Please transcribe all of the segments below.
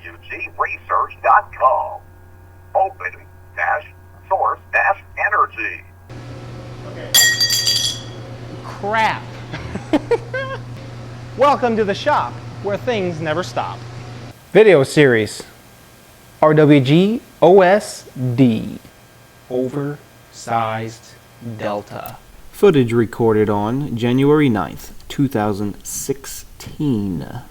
RWG-Research.com. Open-source-energy. Okay. Crap. Welcome to the shop where things never stop. Video series RWG-OSD. Oversized Delta. Footage recorded on January 9th, 2016.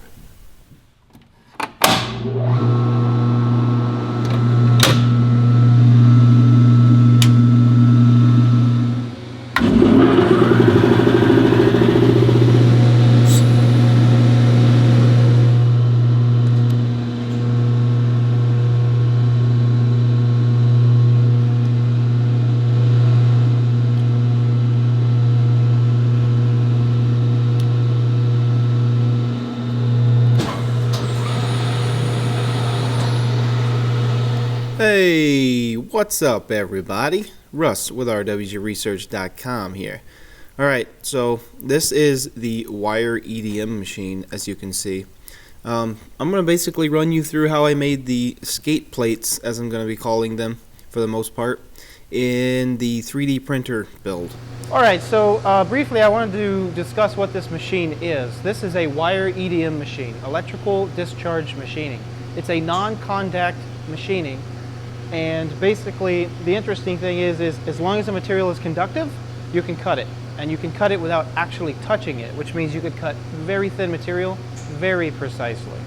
Hey, what's up everybody? Russ with RWG-Research.com here. Alright, so this is the wire EDM machine, as you can see. I'm going to basically run you through how I made the skate plates, as I'm going to be calling them for the most part, in the 3D printer build. Alright, so briefly I wanted to discuss what this machine is. This is a wire EDM machine, electrical discharge machining. It's a non-contact machining. And basically, the interesting thing is as long as the material is conductive, you can cut it. And you can cut it without actually touching it, which means you could cut very thin material very precisely.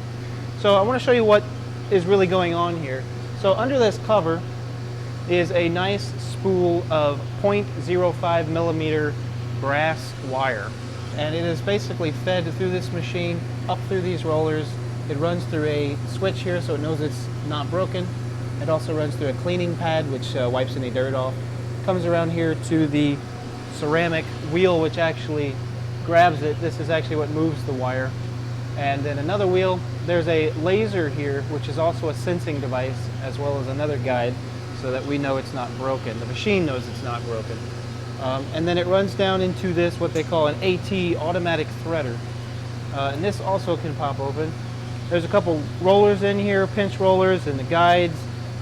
So I want to show you what is really going on here. So under this cover is a nice spool of 0.05 millimeter brass wire. And it is basically fed through this machine, up through these rollers. It runs through a switch here so it knows it's not broken. It also runs through a cleaning pad which wipes any dirt off. Comes around here to the ceramic wheel which actually grabs it. This is actually what moves the wire. And then another wheel, there's a laser here which is also a sensing device as well as another guide so that we know it's not broken. The machine knows it's not broken. And then it runs down into this what they call an AT, automatic threader. And this also can pop open. There's a couple rollers in here, pinch rollers and the guides.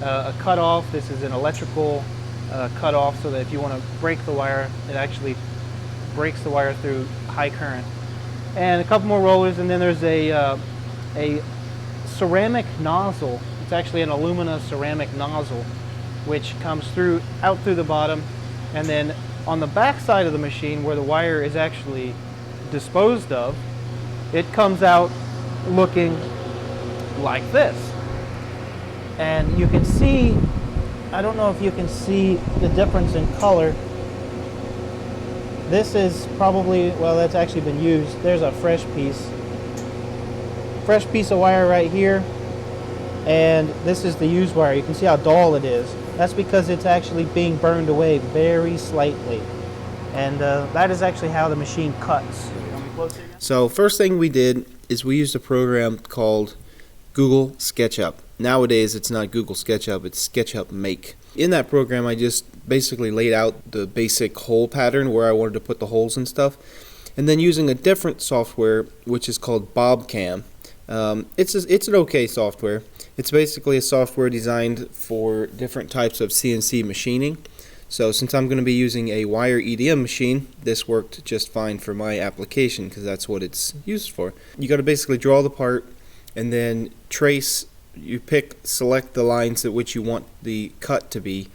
A cutoff. This is an electrical cutoff so that if you want to break the wire, it actually breaks the wire through high current. And a couple more rollers, and then there's a ceramic nozzle. It's actually an alumina ceramic nozzle which comes out through the bottom, and then on the back side of the machine where the wire is actually disposed of, it comes out looking like this. And you can see, I don't know if you can see the difference in color. This is probably, well, that's actually been used. There's a fresh piece of wire right here. And this is the used wire. You can see how dull it is. That's because it's actually being burned away very slightly. And that is actually how the machine cuts. So first thing we did is we used a program called Google SketchUp. Nowadays it's not Google SketchUp, it's SketchUp Make. In that program I just basically laid out the basic hole pattern where I wanted to put the holes and stuff, and then using a different software which is called BobCam. It's an okay software. It's basically a software designed for different types of CNC machining. So since I'm going to be using a wire EDM machine, this worked just fine for my application because that's what it's used for. You got to basically draw the part and then trace. You select the lines at which you want the cut to be.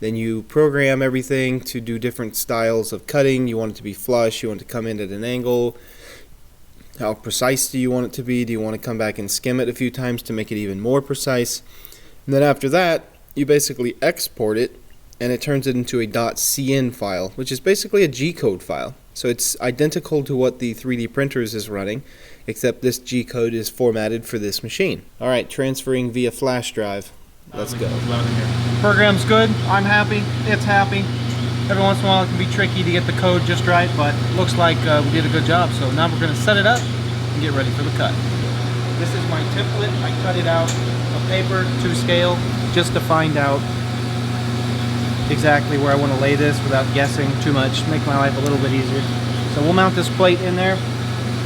Then you program everything to do different styles of cutting. You want it to be flush, you want it to come in at an angle. How precise do you want it to be? Do you want to come back and skim it a few times to make it even more precise? And then after that, you basically export it and it turns it into a .cn file, which is basically a G-code file. So it's identical to what the 3D printers is running, except this G-code is formatted for this machine. Alright, transferring via flash drive. Let's go. Program's good. I'm happy. It's happy. Every once in a while it can be tricky to get the code just right, but looks like we did a good job. So now we're going to set it up and get ready for the cut. This is my template. I cut it out of paper to scale just to find out exactly where I want to lay this without guessing too much, make my life a little bit easier. So we'll mount this plate in there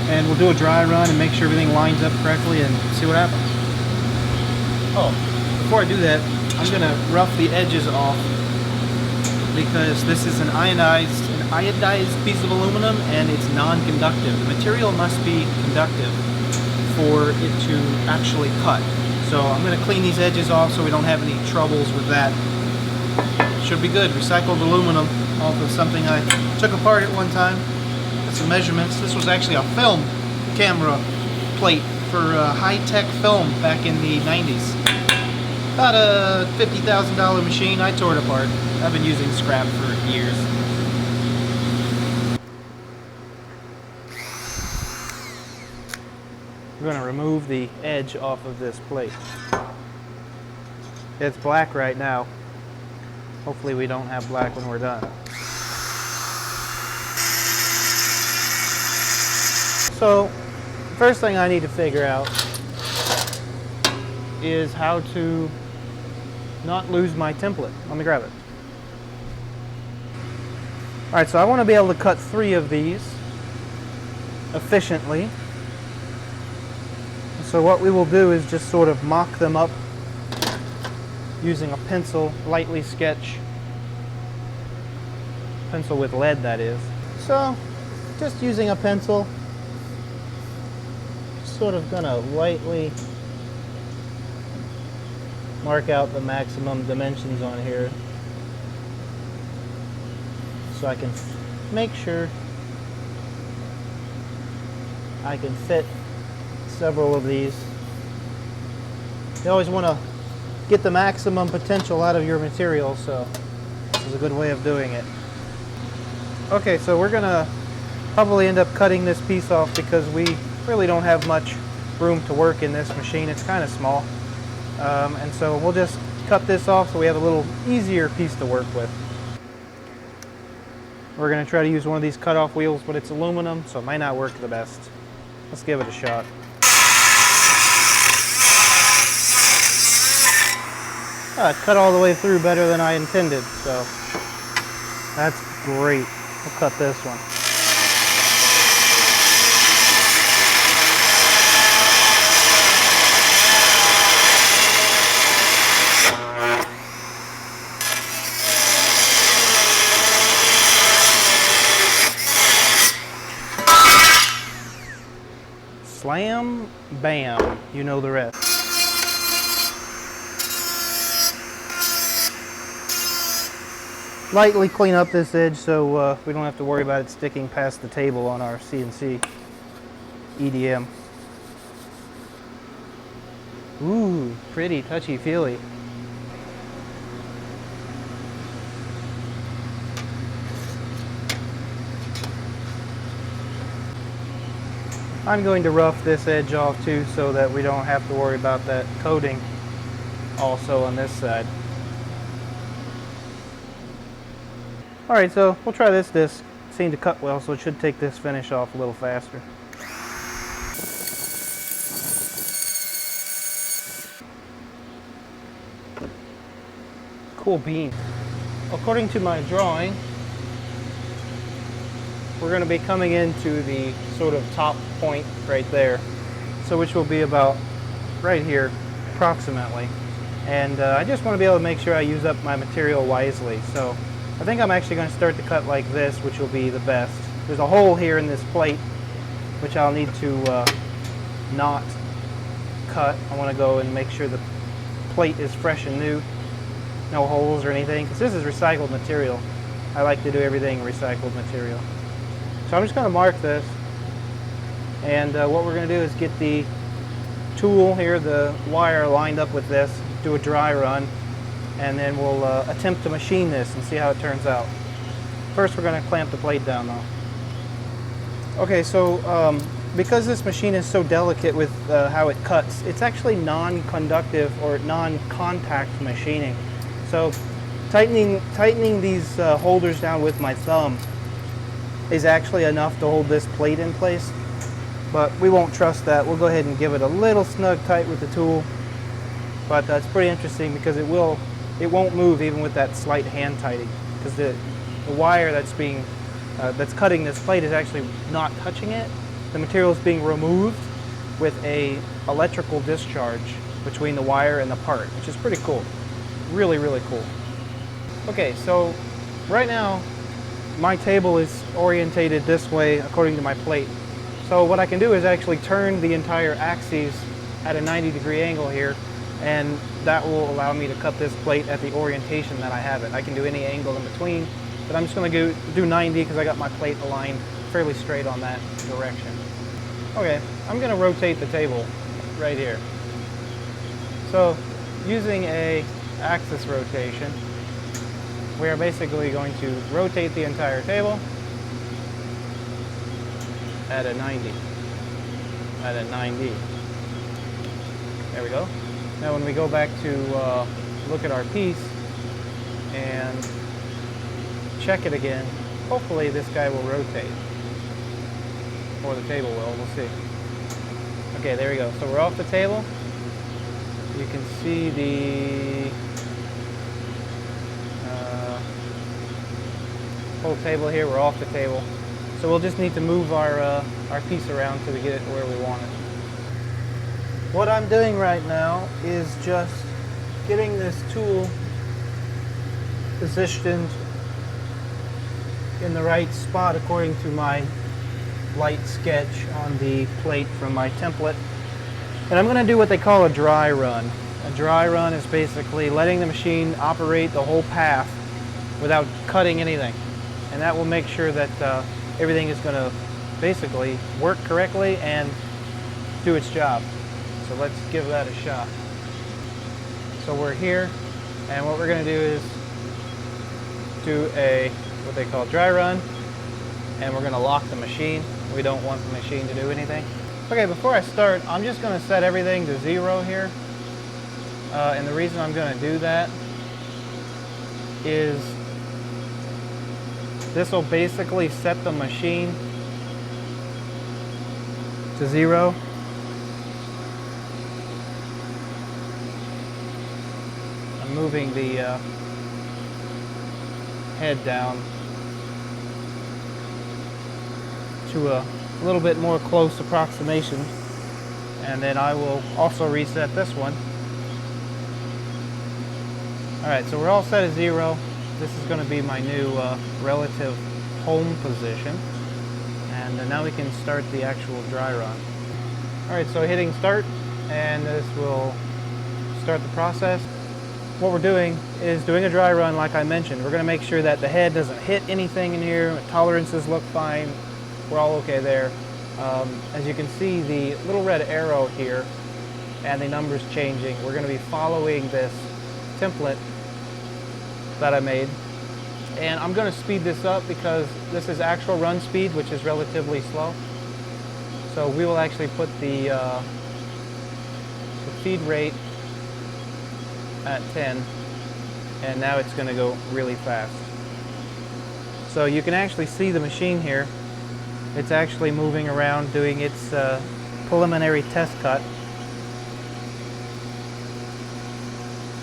and we'll do a dry run and make sure everything lines up correctly and see what happens. Oh, before I do that, I'm going to rough the edges off because this is an iodized piece of aluminum and it's non-conductive. The material must be conductive for it to actually cut. So I'm going to clean these edges off so we don't have any troubles with that. Should be good. Recycled aluminum off of something I took apart at one time. Got some measurements. This was actually a film camera plate for high-tech film back in the 90s. About a $50,000 machine. I tore it apart. I've been using scrap for years. We're going to remove the edge off of this plate. It's black right now. Hopefully we don't have black when we're done. So, first thing I need to figure out is how to not lose my template. Let me grab it. Alright, so I want to be able to cut 3 of these efficiently. So what we will do is just sort of mock them up using a pencil, lightly sketch. Pencil with lead, that is. So, just using a pencil, sort of gonna lightly mark out the maximum dimensions on here so I can make sure I can fit several of these. You always want to get the maximum potential out of your material, so this is a good way of doing it. Okay, so we're gonna probably end up cutting this piece off because we really don't have much room to work in this machine. It's kind of small, and so we'll just cut this off so we have a little easier piece to work with. We're gonna try to use one of these cut-off wheels, but it's aluminum, so it might not work the best. Let's give it a shot. It cut all the way through better than I intended, so that's great. We'll cut this one. Slam, bam, you know the rest. Lightly clean up this edge so we don't have to worry about it sticking past the table on our CNC EDM. Ooh, pretty touchy-feely. I'm going to rough this edge off too so that we don't have to worry about that coating also on this side. Alright, so we'll try this disc. It seemed to cut well, so it should take this finish off a little faster. Cool beam. According to my drawing, we're going to be coming into the sort of top point right there, so which will be about right here approximately. And I just want to be able to make sure I use up my material wisely, so I think I'm actually going to start to cut like this, which will be the best. There's a hole here in this plate which I'll need to not cut. I want to go and make sure the plate is fresh and new, no holes or anything, because this is recycled material. I like to do everything recycled material. So I'm just going to mark this, and what we're going to do is get the tool here, the wire lined up with this, do a dry run, and then we'll attempt to machine this and see how it turns out. First we're going to clamp the plate down though. Okay, so because this machine is so delicate with how it cuts, it's actually non-conductive or non-contact machining. So tightening these holders down with my thumb is actually enough to hold this plate in place, but we won't trust that. We'll go ahead and give it a little snug tight with the tool, but it's pretty interesting because it won't move even with that slight hand tightening, because the wire that's cutting this plate is actually not touching it. The material is being removed with a electrical discharge between the wire and the part, which is pretty cool. Really, really cool. Okay, so right now my table is orientated this way according to my plate. So what I can do is actually turn the entire axis at a 90-degree angle here, and that will allow me to cut this plate at the orientation that I have it. I can do any angle in between, but I'm just going to do 90 because I got my plate aligned fairly straight on that direction. Okay, I'm going to rotate the table right here. So using a axis rotation, we are basically going to rotate the entire table at a 90. At a 90. There we go. Now when we go back to look at our piece and check it again, hopefully this guy will rotate. Or the table will, we'll see. Okay, there we go. So we're off the table. You can see the whole table here. We're off the table. So we'll just need to move our piece around till we get it where we want it. What I'm doing right now is just getting this tool positioned in the right spot according to my light sketch on the plate from my template. And I'm going to do what they call a dry run. A dry run is basically letting the machine operate the whole path without cutting anything. And that will make sure that everything is going to basically work correctly and do its job. So let's give that a shot. So we're here, and what we're going to do is do what they call dry run, and we're going to lock the machine. We don't want the machine to do anything. Okay, before I start, I'm just going to set everything to 0 here. And the reason I'm going to do that is this will basically set the machine to 0. I'm moving the head down to a little bit more close approximation, and then I will also reset this one. Alright, so we're all set at 0. This is going to be my new relative home position, and now we can start the actual dry run. Alright, so hitting start, and this will start the process. What we're doing is doing a dry run like I mentioned. We're going to make sure that the head doesn't hit anything in here, tolerances look fine, we're all okay there. As you can see, the little red arrow here and the numbers changing, we're going to be following this template that I made. And I'm going to speed this up because this is actual run speed, which is relatively slow. So we will actually put the feed rate at 10, and now it's going to go really fast. So you can actually see the machine here. It's actually moving around doing its preliminary test cut.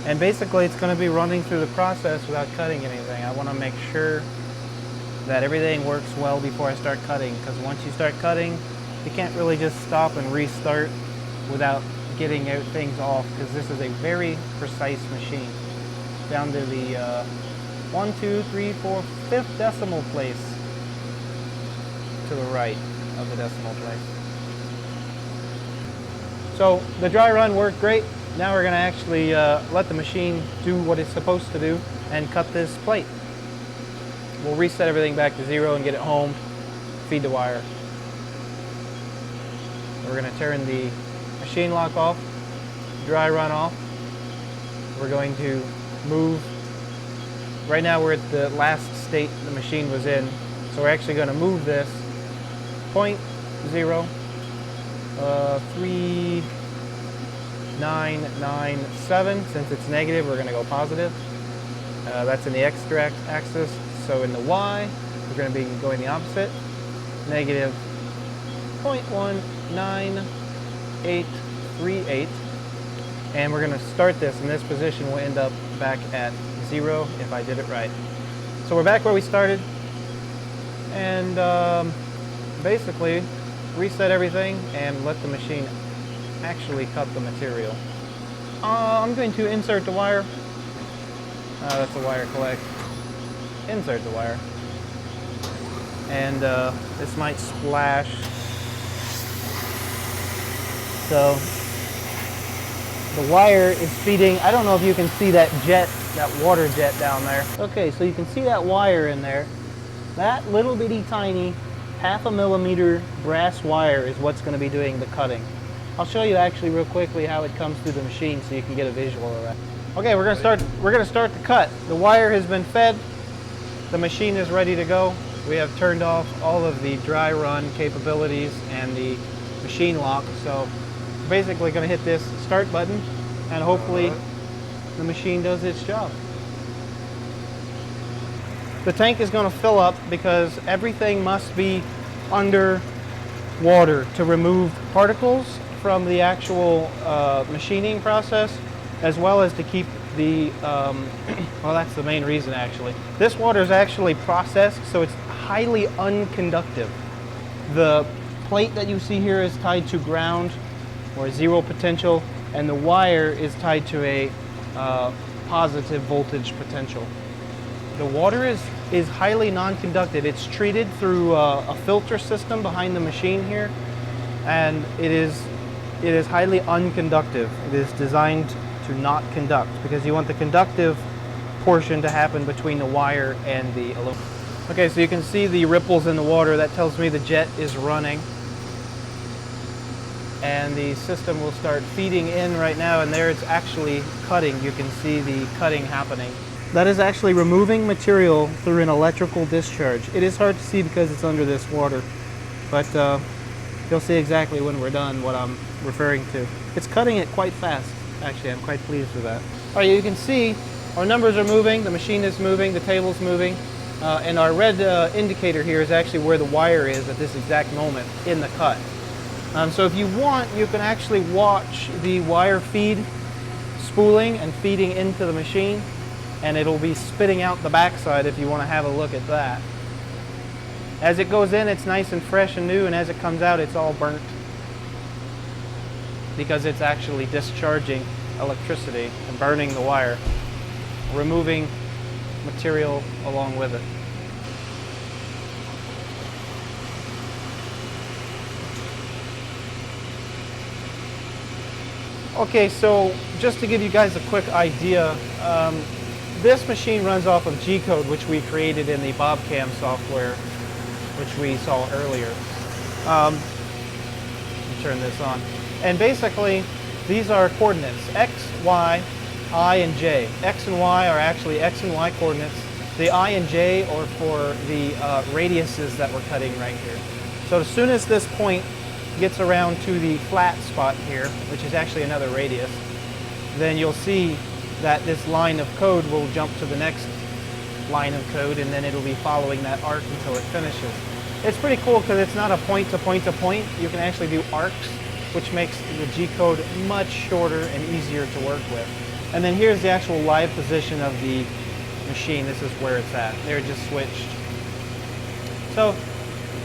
And basically it's going to be running through the process without cutting anything. I want to make sure that everything works well before I start cutting, because once you start cutting, you can't really just stop and restart without getting things off, because this is a very precise machine, down to the 1, 2, 3, 4, 5th decimal place to the right of the decimal place. So the dry run worked great. Now we're going to actually let the machine do what it's supposed to do and cut this plate. We'll reset everything back to 0 and get it home, feed the wire. We're going to turn the machine lock off, dry run off. We're going to move. Right now we're at the last state the machine was in, so we're actually going to move this 0.0 3997. Since it's negative, we're going to go positive. That's in the X axis. So in the Y, we're going to be going the opposite. Negative 0.19838. And we're going to start this in this position. We'll end up back at 0 if I did it right. So we're back where we started. And basically reset everything and let the machine actually cut the material. I'm going to insert the wire. That's a wire collect. Insert the wire. And this might splash. So the wire is feeding, I don't know if you can see that jet, that water jet down there. Okay, so you can see that wire in there. That little bitty tiny 1/2 millimeter brass wire is what's going to be doing the cutting. I'll show you actually real quickly how it comes through the machine so you can get a visual of that. Okay, we're going to start the cut. The wire has been fed. The machine is ready to go. We have turned off all of the dry run capabilities and the machine lock. So basically going to hit this start button and hopefully the machine does its job. The tank is going to fill up because everything must be under water to remove particles from the actual machining process, as well as to keep the, well, that's the main reason actually. This water is actually processed, so it's highly unconductive. The plate that you see here is tied to ground or zero potential, and the wire is tied to a positive voltage potential. The water is highly non-conductive. It's treated through a filter system behind the machine here, and it is highly unconductive. It is designed to not conduct because you want the conductive portion to happen between the wire and the aluminum. Okay, so you can see the ripples in the water. That tells me the jet is running. And the system will start feeding in right now, and there it's actually cutting. You can see the cutting happening. That is actually removing material through an electrical discharge. It is hard to see because it's under this water, but you'll see exactly when we're done what I'm referring to. It's cutting it quite fast, actually. I'm quite pleased with that. All right, you can see our numbers are moving, the machine is moving, the table's moving, and our red indicator here is actually where the wire is at this exact moment in the cut. So if you want, you can actually watch the wire feed spooling and feeding into the machine, and it'll be spitting out the backside if you want to have a look at that. As it goes in, it's nice and fresh and new, and as it comes out, it's all burnt because it's actually discharging electricity and burning the wire, removing material along with it. Okay, so just to give you guys a quick idea, this machine runs off of G-code, which we created in the Bobcam software, which we saw earlier. Let me turn this on. And basically, these are coordinates, X, Y, I, and J. X and Y are actually X and Y coordinates. The I and J are for the radiuses that we're cutting right here. So as soon as this point gets around to the flat spot here, which is actually another radius, then you'll see that this line of code will jump to the next line of code, and then it'll be following that arc until it finishes. It's pretty cool because it's not a point to point to point. You can actually do arcs, which makes the G-code much shorter and easier to work with. And then here's the actual live position of the machine. This is where it's at. They're just switched. So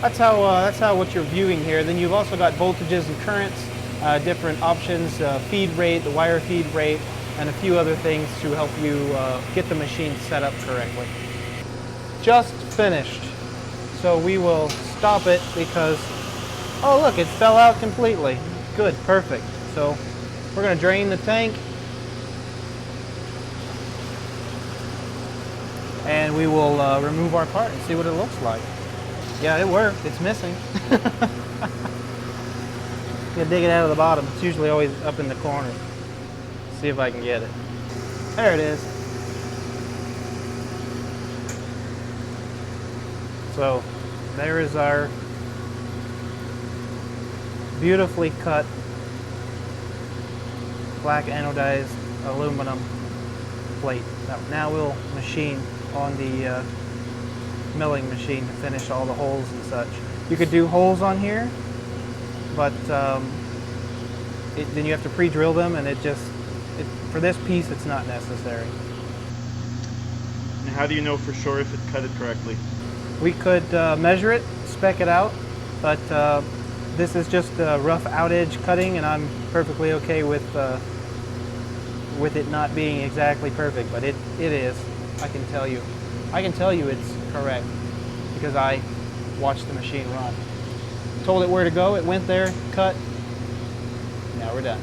that's how what you're viewing here. Then you've also got voltages and currents, different options, feed rate, the wire feed rate, and a few other things to help you get the machine set up correctly. Just finished. So we will stop it because, oh look, it fell out completely. Good, perfect. So we're going to drain the tank, and we will remove our part and see what it looks like. Yeah, it worked. It's missing. You dig it out of the bottom. It's usually always up in the corner. See if I can get it. There it is. So there is our beautifully cut black anodized aluminum plate. Now we'll machine on the milling machine to finish all the holes and such. You could do holes on here, but then you have to pre-drill them, and for this piece it's not necessary. And how do you know for sure if it cut it correctly? We could measure it, spec it out, but this is just a rough outage cutting, and I'm perfectly okay with with it not being exactly perfect, but it is. I can tell you. I can tell you it's correct because I watched the machine run. Told it where to go, it went there, cut. Now we're done.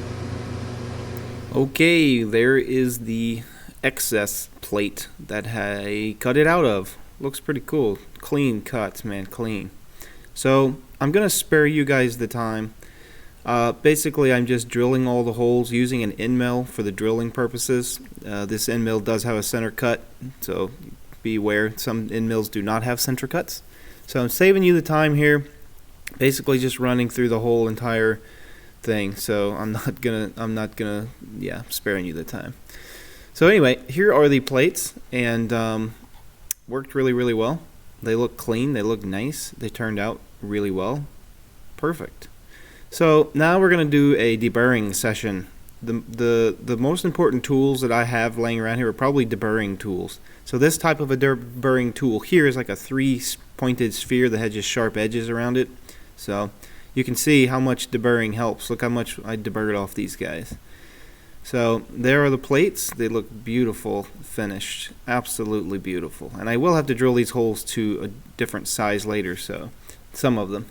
Okay, there is the excess plate that I cut it out of. Looks pretty cool. Clean cuts, man, clean. So I'm gonna spare you guys the time. Basically, I'm just drilling all the holes using an end mill for the drilling purposes. This end mill does have a center cut, so be aware some end mills do not have center cuts. So I'm saving you the time here. Basically, just running through the whole entire thing. So I'm not gonna, yeah, sparing you the time. So anyway, here are the plates, and worked really well. They look clean. They look nice. They turned out really well. Perfect. So now we're going to do a deburring session. The most important tools that I have laying around here are probably deburring tools. So this type of a deburring tool here is like a 3-pointed sphere that has just sharp edges around it. So you can see how much deburring helps. Look how much I deburred off these guys. So there are the plates. They look beautiful finished. Absolutely beautiful. And I will have to drill these holes to a different size later, so some of them.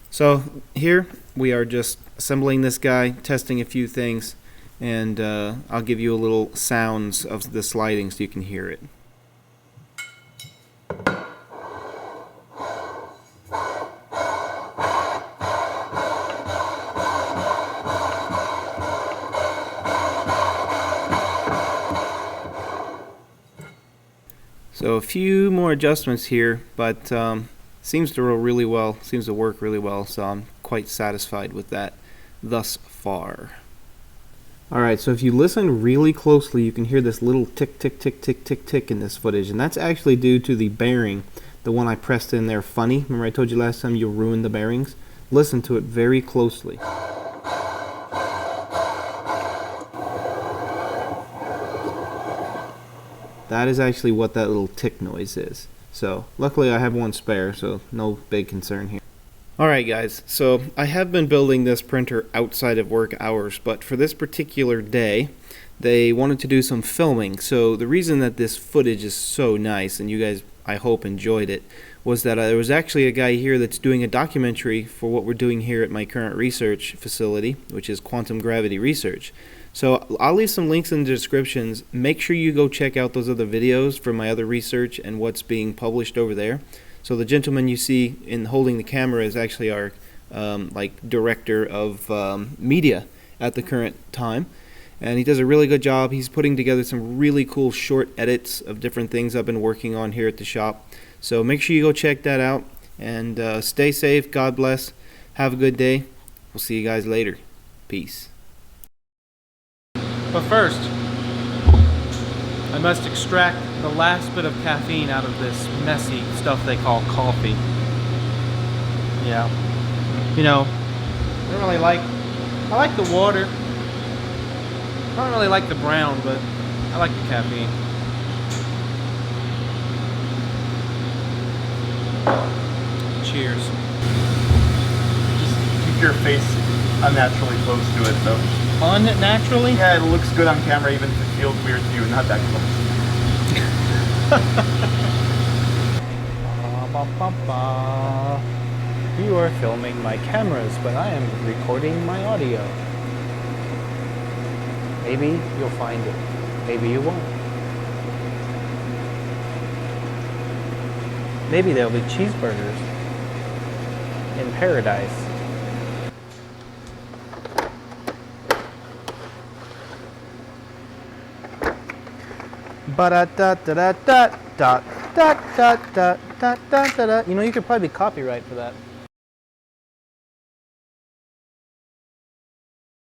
So here we are just assembling this guy, testing a few things, and I'll give you a little sounds of the sliding so you can hear it. So a few more adjustments here, but seems to roll really well, seems to work really well, so I'm quite satisfied with that thus far. Alright, so if you listen really closely, you can hear this little tick, tick, tick, tick, tick, tick in this footage, and that's actually due to the bearing, the one I pressed in there funny. Remember I told you last time you'll ruin the bearings? Listen to it very closely. That is actually what that little tick noise is. So luckily I have one spare, so no big concern here. Alright guys, so I have been building this printer outside of work hours, but for this particular day they wanted to do some filming. So the reason that this footage is so nice, and you guys I hope enjoyed it, was that there was actually a guy here that's doing a documentary for what we're doing here at my current research facility, which is quantum gravity research. So I'll leave some links in the descriptions. Make sure you go check out those other videos for my other research and what's being published over there. So the gentleman you see in holding the camera is actually our like director of media at the current time, and he does a really good job. He's putting together some really cool short edits of different things I've been working on here at the shop. So make sure you go check that out, and stay safe. God bless. Have a good day. We'll see you guys later. Peace. But first, I must extract the last bit of caffeine out of this messy stuff they call coffee. Yeah. You know, I don't really like, I like the water. I don't really like the brown, but I like the caffeine. Cheers. Just keep your face unnaturally close to it, though. Unnaturally? Yeah, it looks good on camera, even if it feels weird to you. Not that close. You are filming my cameras, but I am recording my audio. Maybe you'll find it. Maybe you won't. Maybe there'll be cheeseburgers in paradise. Ba-da-da-da-da-da-da-da-da-da-da-da. You know, you could probably copyright for that.